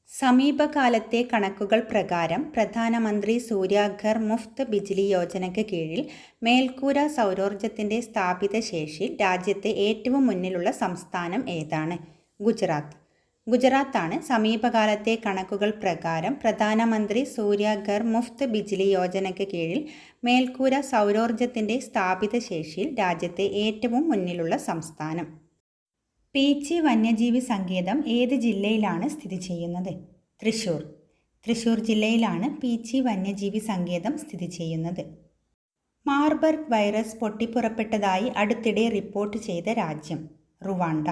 സമീപകാലത്തെ കണക്കുകൾ പ്രകാരം പ്രധാനമന്ത്രി സൂര്യാഘർ മുഫ്ത് ബിജ്ലി യോജനയ്ക്ക് കീഴിൽ മേൽക്കൂര സൗരോർജ്ജത്തിന്റെ സ്ഥാപിത ശേഷി രാജ്യത്തെ ഏറ്റവും മുന്നിലുള്ള സംസ്ഥാനം ഏതാണ്? ഗുജറാത്ത്. ഗുജറാത്താണ് സമീപകാലത്തെ കണക്കുകൾ പ്രകാരം പ്രധാനമന്ത്രി സൂര്യാഘർ മുഫ്ത് ബിജ്ലി യോജനയ്ക്ക് കീഴിൽ മേൽക്കൂര സൗരോർജ്ജത്തിന്റെ സ്ഥാപിത ശേഷിയിൽ രാജ്യത്തെ ഏറ്റവും മുന്നിലുള്ള സംസ്ഥാനം. പീച്ചി വന്യജീവി സങ്കേതം ഏത് ജില്ലയിലാണ് സ്ഥിതി ചെയ്യുന്നത്? തൃശ്ശൂർ. തൃശ്ശൂർ ജില്ലയിലാണ് പീച്ചി വന്യജീവി സങ്കേതം സ്ഥിതി ചെയ്യുന്നത്. മാർബർഗ് വൈറസ് പൊട്ടിപ്പുറപ്പെട്ടതായി അടുത്തിടെ റിപ്പോർട്ട് ചെയ്ത രാജ്യം? റുവാണ്ട.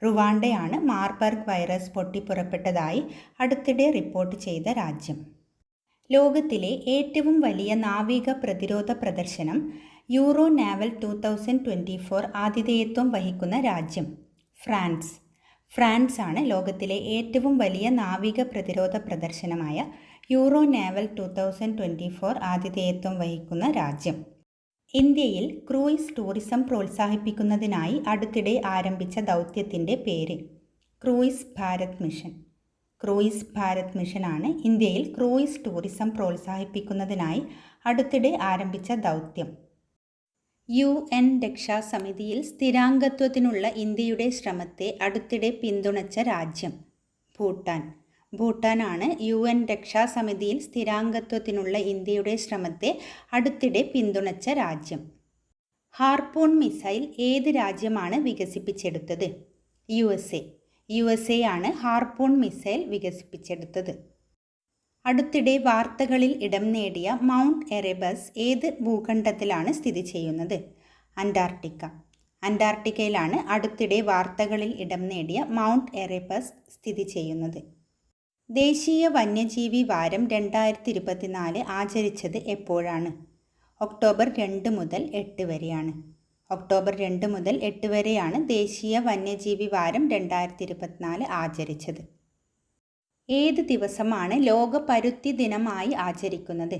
റുവാണ്ടയാണ് മാർബർഗ് വൈറസ് പൊട്ടിപ്പുറപ്പെട്ടതായി അടുത്തിടെ റിപ്പോർട്ട് ചെയ്ത രാജ്യം. ലോകത്തിലെ ഏറ്റവും വലിയ നാവിക പ്രതിരോധ പ്രദർശനം യൂറോ നാവൽ 2024 ആതിഥേയത്വം വഹിക്കുന്ന രാജ്യം? ഫ്രാൻസ്. ഫ്രാൻസ് ആണ് ലോകത്തിലെ ഏറ്റവും വലിയ നാവിക പ്രതിരോധ പ്രദർശനമായ യൂറോ നാവൽ 2024 ആതിഥേയത്വം വഹിക്കുന്ന രാജ്യം. ഇന്ത്യയിൽ ക്രൂയിസ് ടൂറിസം പ്രോത്സാഹിപ്പിക്കുന്നതിനായി അടുത്തിടെ ആരംഭിച്ച ദൗത്യത്തിൻ്റെ പേര്? Cruise Bharat mission. Cruise Bharat മിഷനാണ് ഇന്ത്യയിൽ ക്രൂയിസ് ടൂറിസം പ്രോത്സാഹിപ്പിക്കുന്നതിനായി അടുത്തിടെ ആരംഭിച്ച ദൗത്യം. UN രക്ഷാസമിതിയിൽ സ്ഥിരാംഗത്വത്തിനുള്ള ഇന്ത്യയുടെ ശ്രമത്തെ അടുത്തിടെ പിന്തുണച്ച രാജ്യം? ഭൂട്ടാൻ. ഭൂട്ടാനാണ് UN രക്ഷാസമിതിയിൽ സ്ഥിരാംഗത്വത്തിനുള്ള ഇന്ത്യയുടെ ശ്രമത്തെ അടുത്തിടെ പിന്തുണച്ച രാജ്യം. ഹാർപൂൺ മിസൈൽ ഏത് രാജ്യമാണ് വികസിപ്പിച്ചെടുത്തത്? USA ആണ് ഹാർപൂൺ മിസൈൽ വികസിപ്പിച്ചെടുത്തത്. അടുത്തിടെ വാർത്തകളിൽ ഇടം നേടിയ മൗണ്ട് എറബസ് ഏത് ഭൂഖണ്ഡത്തിലാണ് സ്ഥിതി ചെയ്യുന്നത്? അന്റാർട്ടിക്ക. അന്റാർട്ടിക്കയിലാണ് അടുത്തിടെ വാർത്തകളിൽ ഇടം നേടിയ മൗണ്ട് എറബസ് സ്ഥിതി ചെയ്യുന്നത്. ദേശീയ വന്യജീവി വാരം 2024 ആചരിച്ചത് എപ്പോഴാണ്? ഒക്ടോബർ 2 മുതൽ 8 വരെയാണ്. ഒക്ടോബർ 2 മുതൽ 8 വരെയാണ് ദേശീയ വന്യജീവി വാരം 2024 ആചരിച്ചത്. ഏത് ദിവസമാണ് ലോക പരുത്തി ദിനമായി ആചരിക്കുന്നത്?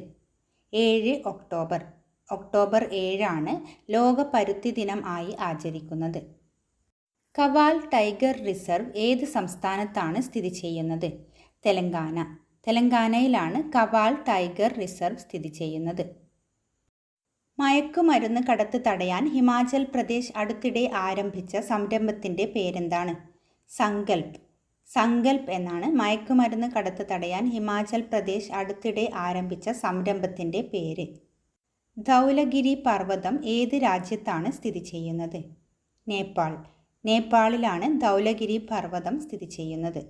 7 ഒക്ടോബർ. ഒക്ടോബർ 7 ആണ് ലോക പരുത്തി ദിനം ആയി ആചരിക്കുന്നത്. കവാൽ ടൈഗർ റിസർവ് ഏത് സംസ്ഥാനത്താണ് സ്ഥിതി ചെയ്യുന്നത്? തെലങ്കാന. തെലങ്കാനയിലാണ് കവാൽ ടൈഗർ റിസർവ് സ്ഥിതി ചെയ്യുന്നത്. മയക്കുമരുന്ന് കടത്ത് തടയാൻ ഹിമാചൽ പ്രദേശ് അടുത്തിടെ ആരംഭിച്ച സംരംഭത്തിൻ്റെ പേരെന്താണ്? സങ്കൽപ്. സങ്കൽപ് എന്നാണ് മയക്കുമരുന്ന് കടത്ത് തടയാൻ ഹിമാചൽ പ്രദേശ് അടുത്തിടെ ആരംഭിച്ച സംരംഭത്തിൻ്റെ പേര്. ധൗലഗിരി പർവ്വതം ഏത് രാജ്യത്താണ് സ്ഥിതി ചെയ്യുന്നത്? നേപ്പാൾ. നേപ്പാളിലാണ് ധൗലഗിരി പർവ്വതം സ്ഥിതി ചെയ്യുന്നത്.